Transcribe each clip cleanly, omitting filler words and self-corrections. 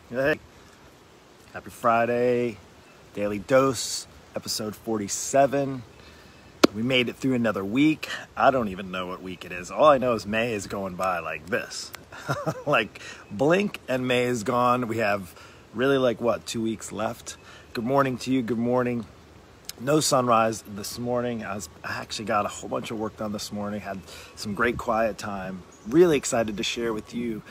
Hey, happy Friday, Daily Dose, episode 47. We made it through another week. I don't even know what week it is. All I know is May is going by like this. Like blink and May is gone. We have really 2 weeks left. Good morning to you. Good morning. No sunrise this morning. I actually got a whole bunch of work done this morning. Had some great quiet time. Really excited to share with you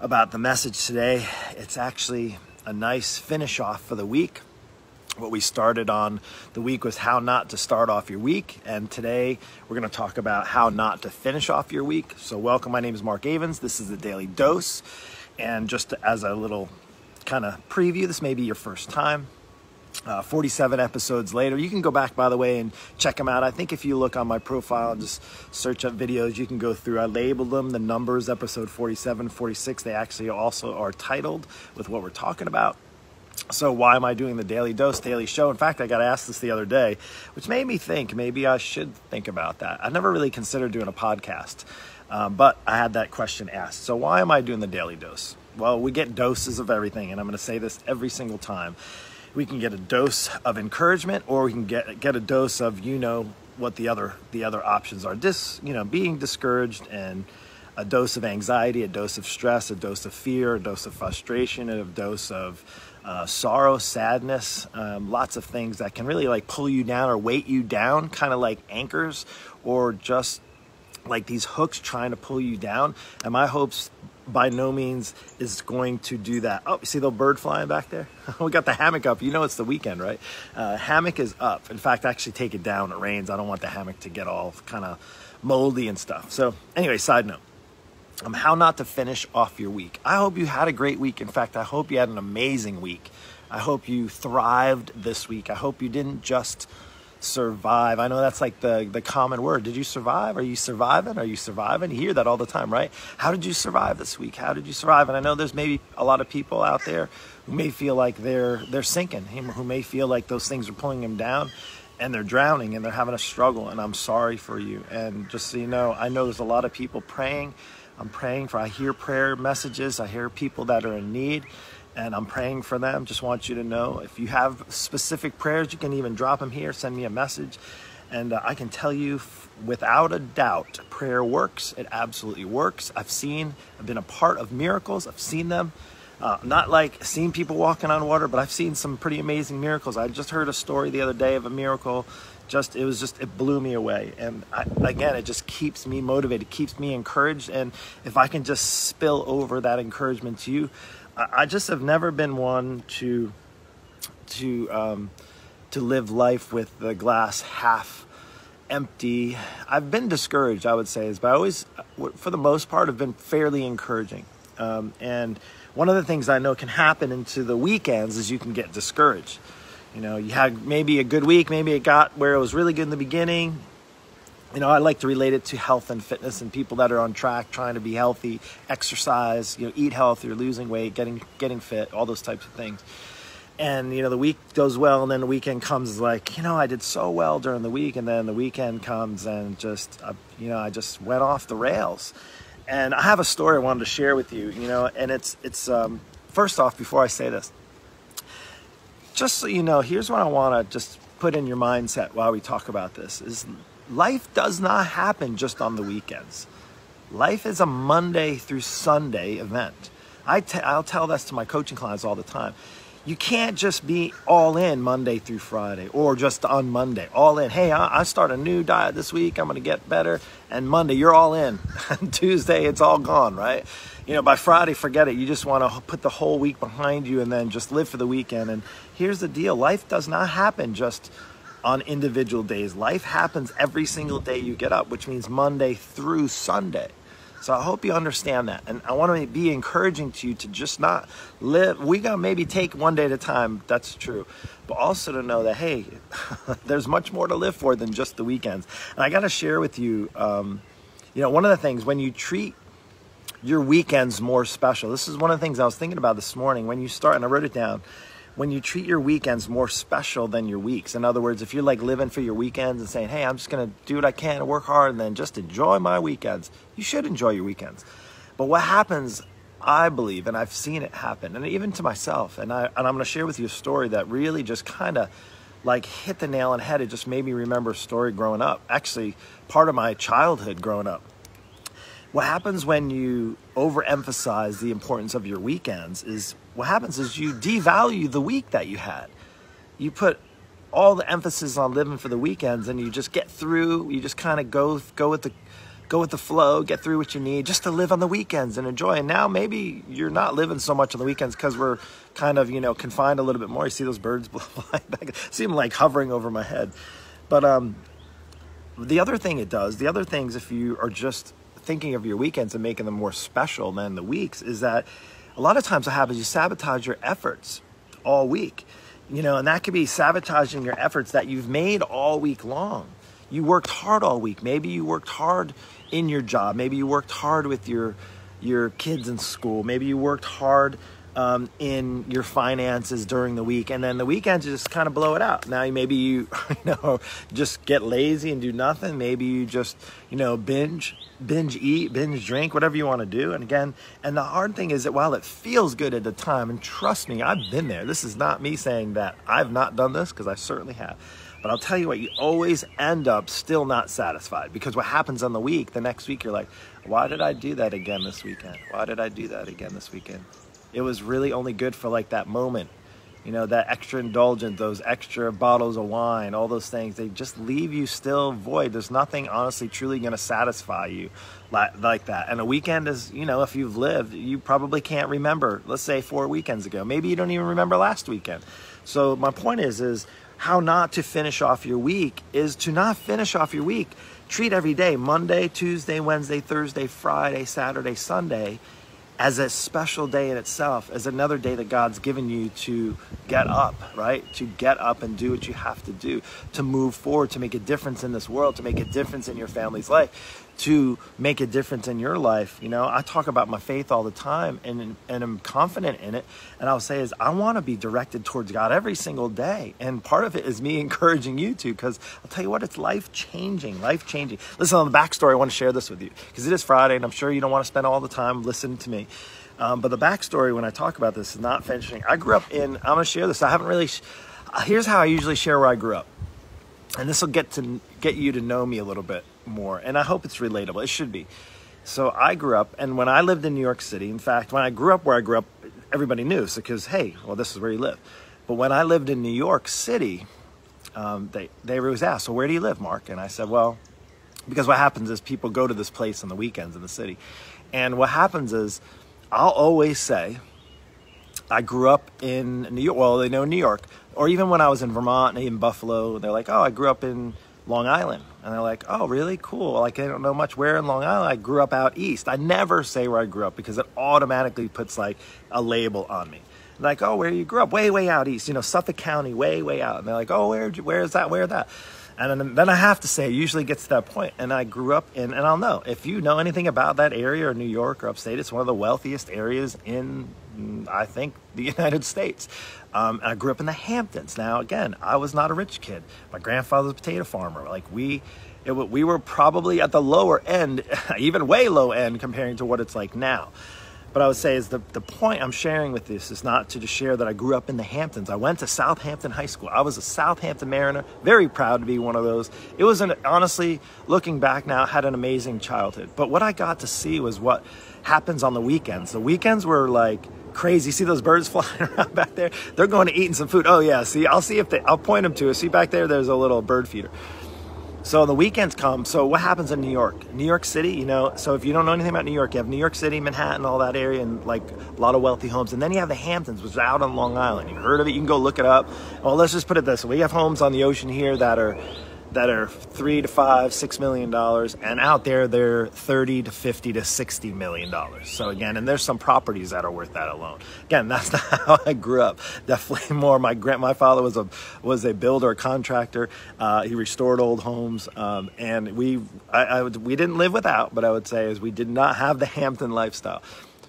about the message today. It's actually a nice finish off for the week. What we started on the week was how not to start off your week, and today we're going to talk about how not to finish off your week. So welcome, my name is Mark Avens. This is the Daily Dose, and just as a little kind of preview, this may be your first time. 47 episodes later. You can go back, by the way, and check them out. I think if you look on my profile and just search up videos, you can go through. I labeled them, the numbers, episode 47, 46. They actually also are titled with what we're talking about. So why am I doing the Daily Dose, Daily Show? In fact, I got asked this the other day, which made me think maybe I should think about that. I never really considered doing a podcast, but I had that question asked. So why am I doing the Daily Dose? Well, we get doses of everything, and I'm going to say this every single time. We can get a dose of encouragement, or we can get a dose of, what the other options are. Being discouraged, and a dose of anxiety, a dose of stress, a dose of fear, a dose of frustration, and a dose of sorrow, sadness, lots of things that can really pull you down or weight you down, kind of like anchors, or just like these hooks trying to pull you down. And my hopes by no means is going to do that. Oh, you see the bird flying back there? We got the hammock up. It's the weekend, right? Hammock is up. In fact, actually take it down. It rains. I don't want the hammock to get all kind of moldy and stuff. So anyway, side note. How not to finish off your week. I hope you had a great week. In fact, I hope you had an amazing week. I hope you thrived this week. I hope you didn't just survive. I know that's like the common word. Did you survive? Are you surviving? Are you surviving? You hear that all the time, right? How did you survive this week? How did you survive? And I know there's maybe a lot of people out there who may feel like they're sinking, who may feel like those things are pulling them down, and they're drowning, and they're having a struggle, and I'm sorry for you. And just so you know, I know there's a lot of people praying. I'm praying I hear prayer messages. I hear people that are in need, and I'm praying for them. Just want you to know, if you have specific prayers, you can even drop them here, send me a message. And I can tell you without a doubt, prayer works. It absolutely works. I've been a part of miracles. I've seen them. Not like seeing people walking on water, but I've seen some pretty amazing miracles. I just heard a story the other day of a miracle. It blew me away. And again, it just keeps me motivated, keeps me encouraged. And if I can just spill over that encouragement to you, I just have never been one to live life with the glass half empty. I've been discouraged, I would say, but I always, for the most part, have been fairly encouraging. And one of the things I know can happen into the weekends is you can get discouraged. You had maybe a good week, maybe it got where it was really good in the beginning. I like to relate it to health and fitness and people that are on track, trying to be healthy, exercise, eat healthy, or losing weight, getting fit, all those types of things. And, the week goes well, and then the weekend comes I did so well during the week, and then the weekend comes and I just went off the rails. And I have a story I wanted to share with you, and it's first off, before I say this, just so you know, here's what I want to just put in your mindset while we talk about this, is life does not happen just on the weekends. Life is a Monday through Sunday event. I'll tell this to my coaching clients all the time. You can't just be all in Monday through Friday, or just on Monday, all in. Hey, I start a new diet this week. I'm going to get better. And Monday, you're all in. Tuesday, it's all gone, right? By Friday, forget it. You just want to put the whole week behind you and then just live for the weekend. And here's the deal. Life does not happen just on individual days. Life happens every single day you get up, which means Monday through Sunday. So I hope you understand that. And I want to be encouraging to you to just not live. We got to maybe take one day at a time. That's true. But also to know that, hey, there's much more to live for than just the weekends. And I got to share with you, one of the things, when you treat your weekends more special, this is one of the things I was thinking about this morning. When you start, and I wrote it down, when you treat your weekends more special than your weeks. In other words, if you're living for your weekends and saying, hey, I'm just going to do what I can and work hard and then just enjoy my weekends, you should enjoy your weekends. But what happens I believe, and I've seen it happen, and even to myself, and I'm going to share with you a story that really just kind of like hit the nail on the head. It just made me remember a story growing up, actually part of my childhood growing up. What happens when you overemphasize the importance of your weekends is, what happens is you devalue the week that you had. You put all the emphasis on living for the weekends, and you just get through, you just kind of go with the flow, get through what you need just to live on the weekends and enjoy. And now maybe you're not living so much on the weekends because we're kind of, confined a little bit more. You see those birds flying back, see them like hovering over my head. But the other thing it does, the other things, if you are just thinking of your weekends and making them more special than the weeks, is that a lot of times what happens, you sabotage your efforts all week. And that could be sabotaging your efforts that you've made all week long. You worked hard all week. Maybe you worked hard in your job. Maybe you worked hard with your kids in school. Maybe you worked hard in your finances during the week, and then the weekends you just kind of blow it out. Now maybe you just get lazy and do nothing. Maybe you just binge eat, binge drink, whatever you want to do. And again, and the hard thing is that while it feels good at the time, and trust me, I've been there. This is not me saying that I've not done this, because I certainly have. But I'll tell you what, you always end up still not satisfied, because what happens on the week, the next week you're like, why did I do that again this weekend? Why did I do that again this weekend? It was really only good for like that moment, that extra indulgence, those extra bottles of wine, all those things, they just leave you still void. There's nothing honestly truly going to satisfy you like that. And a weekend is, if you've lived, you probably can't remember, let's say 4 weekends ago. Maybe you don't even remember last weekend. So my point is how not to finish off your week is to not finish off your week. Treat every day, Monday, Tuesday, Wednesday, Thursday, Friday, Saturday, Sunday, as a special day in itself, as another day that God's given you to get up, right? To get up and do what you have to do, to move forward, to make a difference in this world, to make a difference in your family's life, to make a difference in your life. I talk about my faith all the time, and I'm confident in it. And I'll say is I want to be directed towards God every single day. And part of it is me encouraging you to, because I'll tell you what, it's life-changing. Listen, on the backstory, I want to share this with you, because it is Friday, and I'm sure you don't want to spend all the time listening to me. But the backstory when I talk about this is not finishing. I grew up I'm going to share this. I haven't really, here's how I usually share where I grew up. And this will get you to know me a little bit more. And I hope it's relatable. It should be. So I grew up, and when I lived in New York City, in fact, when I grew up where I grew up, everybody knew, because, hey, well, this is where you live. But when I lived in New York City, they always asked, so where do you live, Mark? And I said, well, because what happens is people go to this place on the weekends in the city. And what happens is I'll always say, I grew up in New York. Well, they know New York. Or even when I was in Vermont and in Buffalo, they're like, oh, I grew up in Long Island. And they're like, oh, really? Cool. Like, I don't know much where in Long Island. I grew up out east. I never say where I grew up, because it automatically puts like a label on me. Like, oh, where you grew up? Way, way out east. Suffolk County, way, way out. And they're like, oh, where is that? Where that? And then I have to say, it usually gets to that point. And I grew up in, and I'll know, if you know anything about that area, or New York or upstate, it's one of the wealthiest areas in, I think, the United States. I grew up in the Hamptons. Now, again, I was not a rich kid. My grandfather was a potato farmer. Like, we were probably at the lower end, even way low end, comparing to what it's like now. But I would say is the point I'm sharing with this is not to just share that I grew up in the Hamptons. I went to Southampton High School. I was a Southampton Mariner, very proud to be one of those. It was, honestly, looking back now, had an amazing childhood. But what I got to see was what happens on the weekends. The weekends were like crazy. See those birds flying around back there? They're going to eating some food. Oh yeah, see, I'll point them to it. See back there, there's a little bird feeder. So the weekends come. So what happens in New York? New York City, so if you don't know anything about New York, you have New York City, Manhattan, all that area, and like a lot of wealthy homes. And then you have the Hamptons, which is out on Long Island. You've heard of it, you can go look it up. Well, let's just put it this way. We have homes on the ocean here that are $3 to $5, $6 million, and out there they're $30 to $50 to $60 million. So again, and there's some properties that are worth that alone. Again, that's not how I grew up. Definitely more. My father was a builder, a contractor. He restored old homes, and we didn't live without, but I would say is we did not have the Hampton lifestyle.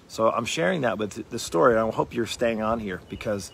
So I'm sharing that with the story, and I hope you're staying on here, because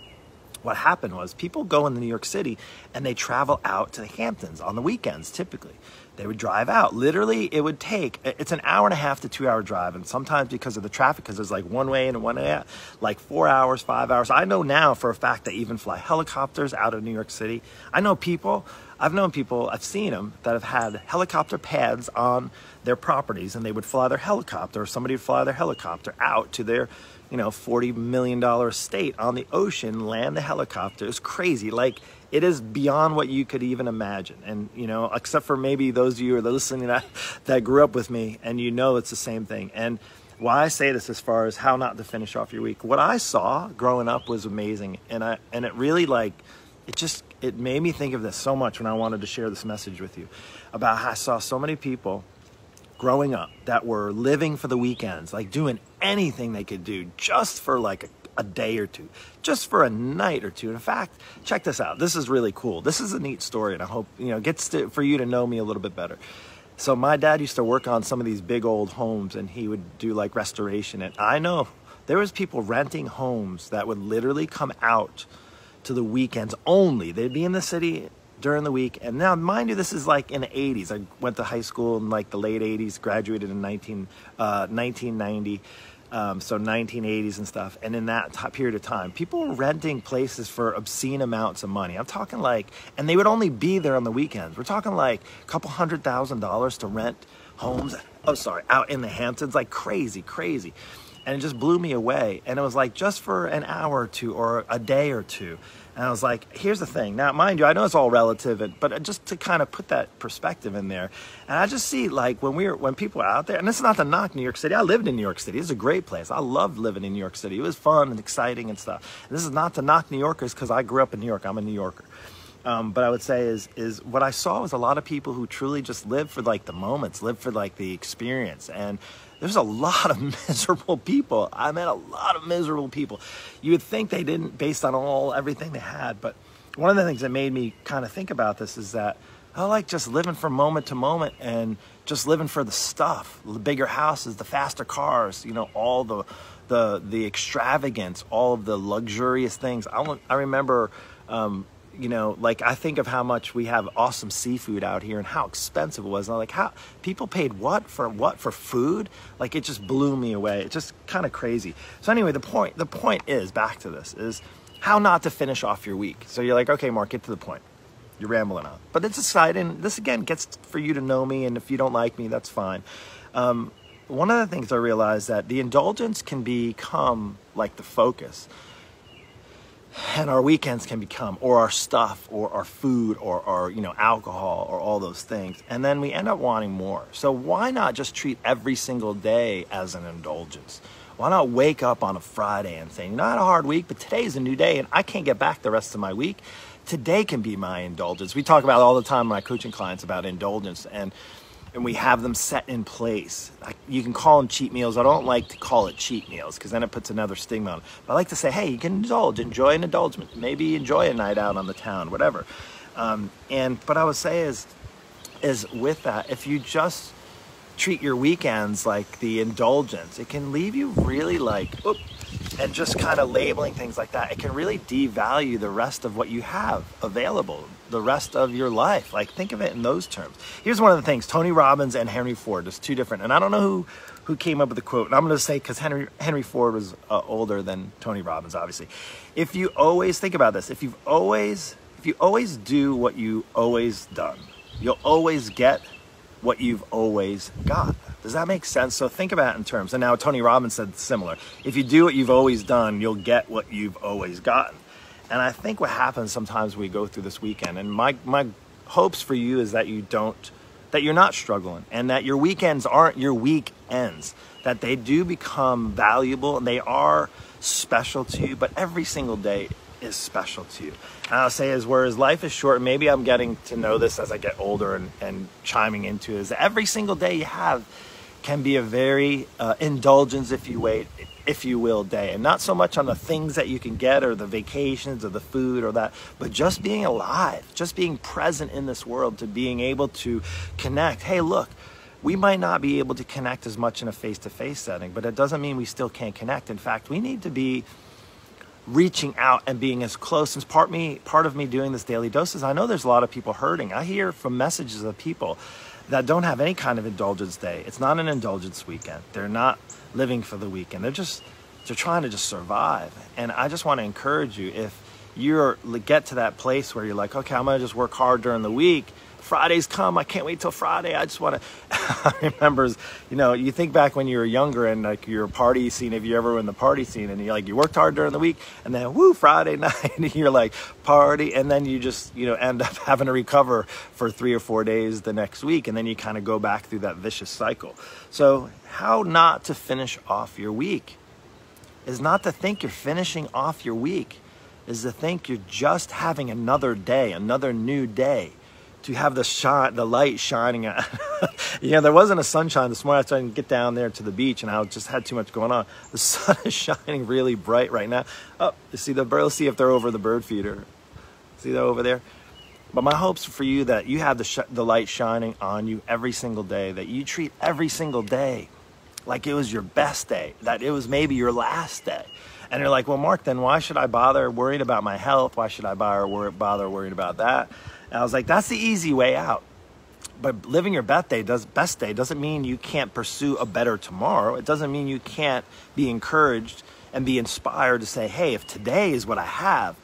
what happened was people go into New York City and they travel out to the Hamptons on the weekends. Typically they would drive out. Literally it would take, it's an hour and a half to 2 hour drive, and sometimes because of the traffic, because there's like one way and one way out, like 4 hours, 5 hours. I know now for a fact they even fly helicopters out of New York City. I've known people, I've seen them that have had helicopter pads on their properties, and they would fly their helicopter, or somebody would fly their helicopter out to their, you know, $40 million estate on the ocean, land the helicopter. It's crazy. Like, it is beyond what you could even imagine. And, you know, except for maybe those of you who are listening that grew up with me, and you know it's the same thing. And why I say this as far as how not to finish off your week, what I saw growing up was amazing. And it really, like, it made me think of this so much when I wanted to share this message with you about how I saw so many people growing up that were living for the weekends, like doing anything they could do just for like a day or two, just for a night or two. In fact, check this out. This is really cool. This is a neat story, and I hope, you know, for you to know me a little bit better. So my dad used to work on some of these big old homes, and he would do like restoration. And I know there was people renting homes that would literally come out to the weekends only. They'd be in the city during the week. And now, mind you, this is like in the 80s. I went to high school in like the late 80s, graduated in 1990, so 1980s and stuff. And in that period of time, people were renting places for obscene amounts of money. I'm talking like, and they would only be there on the weekends. We're talking like a couple $100,000 to rent homes, out in the Hamptons, like crazy. And it just blew me away. And it was like just for an hour or two or a day or two. And I was like, here's the thing. Now, mind you, I know it's all relative, but just to kind of put that perspective in there. And I just see like when people are out there, and this is not to knock New York City. I lived in New York City. It's a great place. I loved living in New York City. It was fun and exciting and stuff. And this is not to knock New Yorkers, because I grew up in New York. I'm a New Yorker. But I would say is what I saw was a lot of people who truly just live for like the moments, live for like the experience. And there's a lot of miserable people. I met a lot of miserable people. You would think they didn't, based on everything they had. But one of the things that made me kind of think about this is that I like just living from moment to moment, and just living for the stuff, the bigger houses, the faster cars, you know, all the extravagance, all of the luxurious things. I remember, you know, like I think of how much we have awesome seafood out here and how expensive it was. And I'm like, how people paid what for food? Like, it just blew me away. It's just kind of crazy. So anyway, the point is, back to this, is how not to finish off your week. So you're like, okay, Mark, get to the point. You're rambling on. But it's exciting. This, again, gets for you to know me. And if you don't like me, that's fine. One of the things I realized that the indulgence can become like the focus. And our weekends can become, or our stuff, or our food, or our, you know, alcohol, or all those things. And then we end up wanting more. So why not just treat every single day as an indulgence? Why not wake up on a Friday and say, you know, I had a hard week, but today's a new day, and I can't get back the rest of my week. Today can be my indulgence. We talk about all the time, my coaching clients, about indulgence, and we have them set in place. You can call them cheat meals. I don't like to call it cheat meals, because then it puts another stigma on it. But I like to say, hey, you can enjoy an indulgence. Maybe enjoy a night out on the town, whatever. But I would say is with that, if you just treat your weekends like the indulgence, it can leave you really like, and just kind of labeling things like that. It can really devalue the rest of what you have available, the rest of your life. Like, think of it in those terms. Here's one of the things, Tony Robbins and Henry Ford, there's two different, and I don't know who came up with the quote, and I'm going to say, because Henry Ford was older than Tony Robbins, obviously. If you always, think about this, if you always do what you always done, you'll always get what you've always got. Does that make sense? So think about it in terms, and now Tony Robbins said similar. If you do what you've always done, you'll get what you've always gotten. And I think what happens sometimes we go through this weekend, and my hopes for you is that you're not struggling, and that your weekends aren't your weekends, that they do become valuable, and they are special to you, but every single day is special to you. And I'll say is, whereas life is short, maybe I'm getting to know this as I get older and chiming into, is that every single day you have can be a very indulgence, if you will, day. And not so much on the things that you can get, or the vacations, or the food, or that, but just being alive, just being present in this world, to being able to connect. Hey, look, we might not be able to connect as much in a face-to-face setting, but it doesn't mean we still can't connect. In fact, we need to be reaching out and being as close. And part of me doing this daily dose is I know there's a lot of people hurting. I hear from messages of people that don't have any kind of indulgence day. It's not an indulgence weekend. They're not living for the weekend. They're trying to just survive. And I just want to encourage you, if you get to that place where you're like, okay, I'm going to just work hard during the week. Fridays come, I can't wait till Friday. I just want to, I remember, you think back when you were younger and like your party scene, if you ever were in the party scene and you worked hard during the week and then Friday night, and you're like party. And then you just, end up having to recover for 3 or 4 days the next week. And then you kind of go back through that vicious cycle. So how not to finish off your week is not to think you're finishing off your week, is to think you're just having another day, another new day, to have the light shining. There wasn't a sunshine this morning. I tried to get down there to the beach, and I just had too much going on. The sun is shining really bright right now. Oh, you see the birds? Let's see if they're over the bird feeder. See that over there? But my hopes for you that you have the light shining on you every single day, that you treat every single day like it was your best day, that it was maybe your last day. And you're like, well, Mark, then why should I bother worrying about my health? Why should I bother worrying about that? And I was like, that's the easy way out. But living your best day doesn't mean you can't pursue a better tomorrow. It doesn't mean you can't be encouraged and be inspired to say, hey, if today is what I have,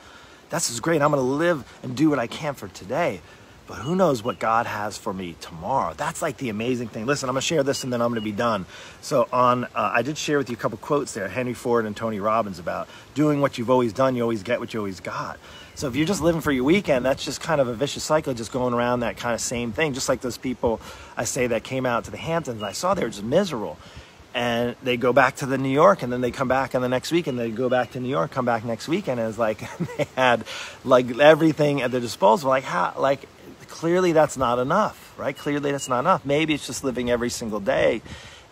this is great. I'm going to live and do what I can for today. But who knows what God has for me tomorrow? That's like the amazing thing. Listen, I'm going to share this and then I'm going to be done. So I did share with you a couple quotes there, Henry Ford and Tony Robbins, about doing what you've always done, you always get what you always got. So if you're just living for your weekend, that's just kind of a vicious cycle, just going around that kind of same thing. Just like those people I say that came out to the Hamptons, I saw they were just miserable. And they go back to the New York, and then they come back on the next week, and they go back to New York, come back next weekend, and it's like they had like everything at their disposal. Clearly that's not enough, right? Clearly that's not enough. Maybe it's just living every single day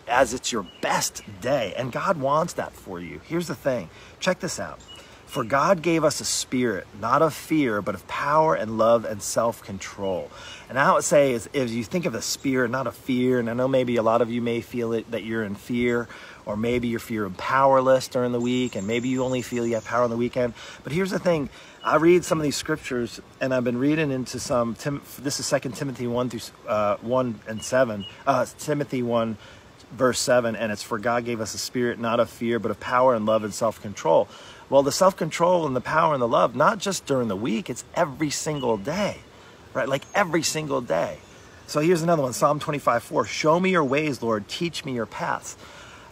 as it's your best day. And God wants that for you. Here's the thing. Check this out. For God gave us a spirit, not of fear, but of power and love and self-control. And I would say is, if you think of the spirit, not of fear, and I know maybe a lot of you may feel it that you're in fear, or maybe you're feeling powerless during the week, and maybe you only feel you have power on the weekend. But here's the thing. I read some of these scriptures, and I've been reading into some, this is 2 Timothy 1 and 7, Timothy 1, verse 7, and it's for God gave us a spirit, not of fear, but of power and love and self-control. Well, the self-control and the power and the love, not just during the week, it's every single day, right? Like every single day. So here's another one, Psalm 25:4. Show me your ways, Lord. Teach me your paths.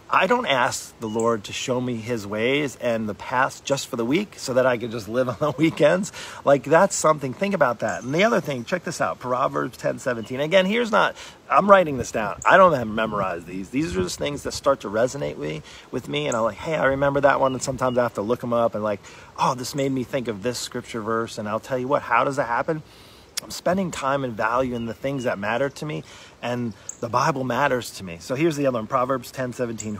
I don't ask the Lord to show me his ways and the paths just for the week so that I can just live on the weekends. Like that's something, think about that. And the other thing, check this out, Proverbs 10:17. Again, I'm writing this down. I don't have memorized these. These are just things that start to resonate with me. And I'm like, hey, I remember that one. And sometimes I have to look them up and like, oh, this made me think of this scripture verse. And I'll tell you what, how does that happen? I'm spending time and value in the things that matter to me, and the Bible matters to me. So here's the other one, Proverbs 10:17.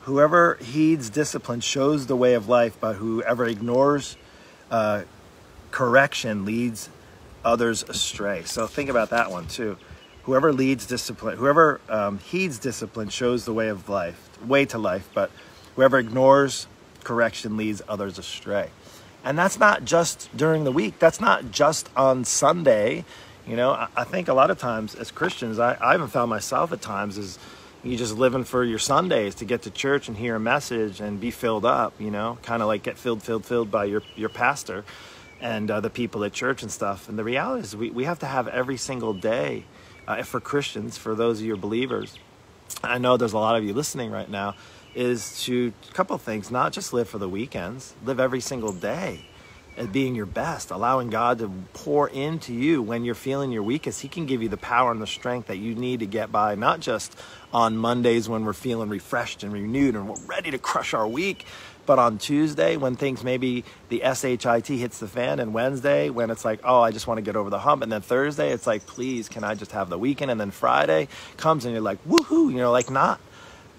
Whoever heeds discipline shows the way of life, but whoever ignores correction leads others astray. So think about that one too. Whoever heeds discipline shows the way to life, but whoever ignores correction leads others astray. And that's not just during the week. That's not just on Sunday. I think a lot of times as Christians, I even found myself at times is you just living for your Sundays to get to church and hear a message and be filled up, kind of like get filled by your pastor and the people at church and stuff. And the reality is we have to have every single day for Christians, for those of you believers. I know there's a lot of you listening right now, is to a couple of things, not just live for the weekends, live every single day at being your best, allowing God to pour into you when you're feeling your weakest. He can give you the power and the strength that you need to get by, not just on Mondays when we're feeling refreshed and renewed and we're ready to crush our week, but on Tuesday when things maybe the SHIT hits the fan, and Wednesday when it's like, oh, I just want to get over the hump, and then Thursday it's like, please, can I just have the weekend? And then Friday comes and you're like, woohoo, like not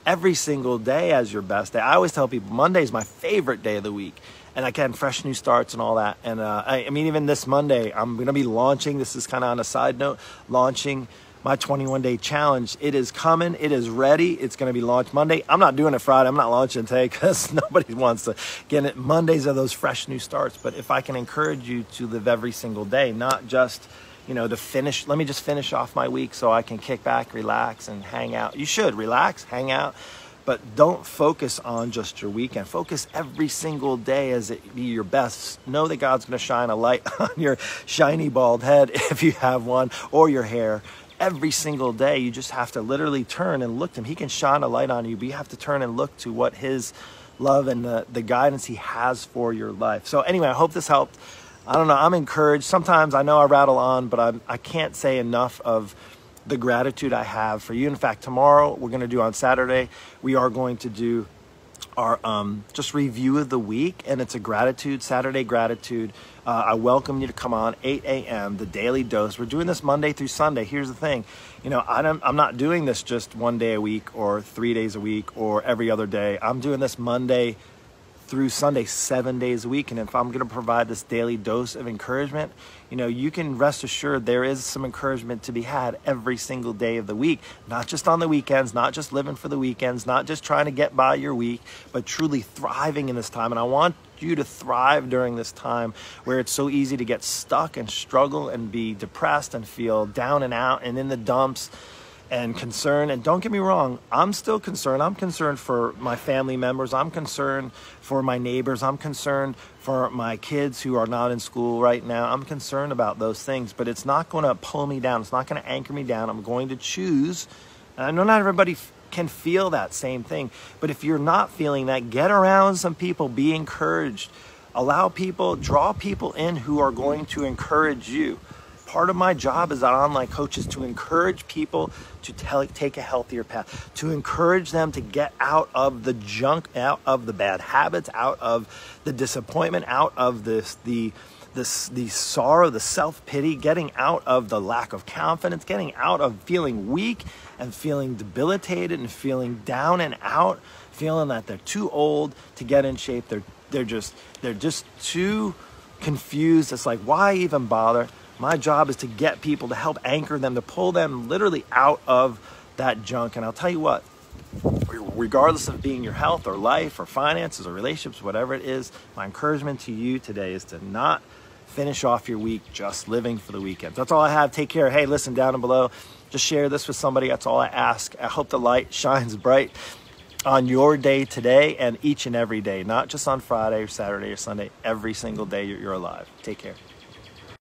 every single day as your best day. I always tell people Monday is my favorite day of the week. And again, fresh new starts and all that. And I mean, even this Monday, I'm going to be launching, this is kind of on a side note, launching my 21-day challenge. It is coming. It is ready. It's going to be launched Monday. I'm not doing it Friday. I'm not launching today because nobody wants to get it. Mondays are those fresh new starts. But if I can encourage you to live every single day, not just, to finish, let me just finish off my week so I can kick back, relax, and hang out. You should relax, hang out, but don't focus on just your weekend. Focus every single day as it be your best. Know that God's going to shine a light on your shiny bald head if you have one, or your hair. Every single day, you just have to literally turn and look to him. He can shine a light on you, but you have to turn and look to what his love and the guidance he has for your life. So anyway, I hope this helped. I don't know, I'm encouraged. Sometimes I know I rattle on, but I can't say enough of the gratitude I have for you. In fact, tomorrow, we're going to do on Saturday, we are going to do our just review of the week, and it's a gratitude, Saturday gratitude. I welcome you to come on 8 a.m., the Daily Dose. We're doing this Monday through Sunday. Here's the thing, I'm not doing this just one day a week or 3 days a week or every other day. I'm doing this Monday through Sunday, 7 days a week. And if I'm going to provide this daily dose of encouragement, you can rest assured there is some encouragement to be had every single day of the week, not just on the weekends, not just living for the weekends, not just trying to get by your week, but truly thriving in this time. And I want you to thrive during this time where it's so easy to get stuck and struggle and be depressed and feel down and out and in the dumps and concerned. And don't get me wrong, I'm still concerned. I'm concerned for my family members. I'm concerned for my neighbors. I'm concerned for my kids who are not in school right now. I'm concerned about those things, but it's not going to pull me down. It's not going to anchor me down. I'm going to choose. And I know not everybody can feel that same thing, but if you're not feeling that, get around some people, be encouraged. Draw people in who are going to encourage you. Part of my job as an online coach is to encourage people to take a healthier path, to encourage them to get out of the junk, out of the bad habits, out of the disappointment, out of the sorrow, the self-pity, getting out of the lack of confidence, getting out of feeling weak and feeling debilitated and feeling down and out, feeling that they're too old to get in shape. They're just too confused. It's like, why even bother? My job is to get people, to help anchor them, to pull them literally out of that junk. And I'll tell you what, regardless of being your health or life or finances or relationships, whatever it is, my encouragement to you today is to not finish off your week just living for the weekend. That's all I have. Take care. Hey, listen, down and below, just share this with somebody. That's all I ask. I hope the light shines bright on your day today and each and every day, not just on Friday or Saturday or Sunday, every single day you're alive. Take care.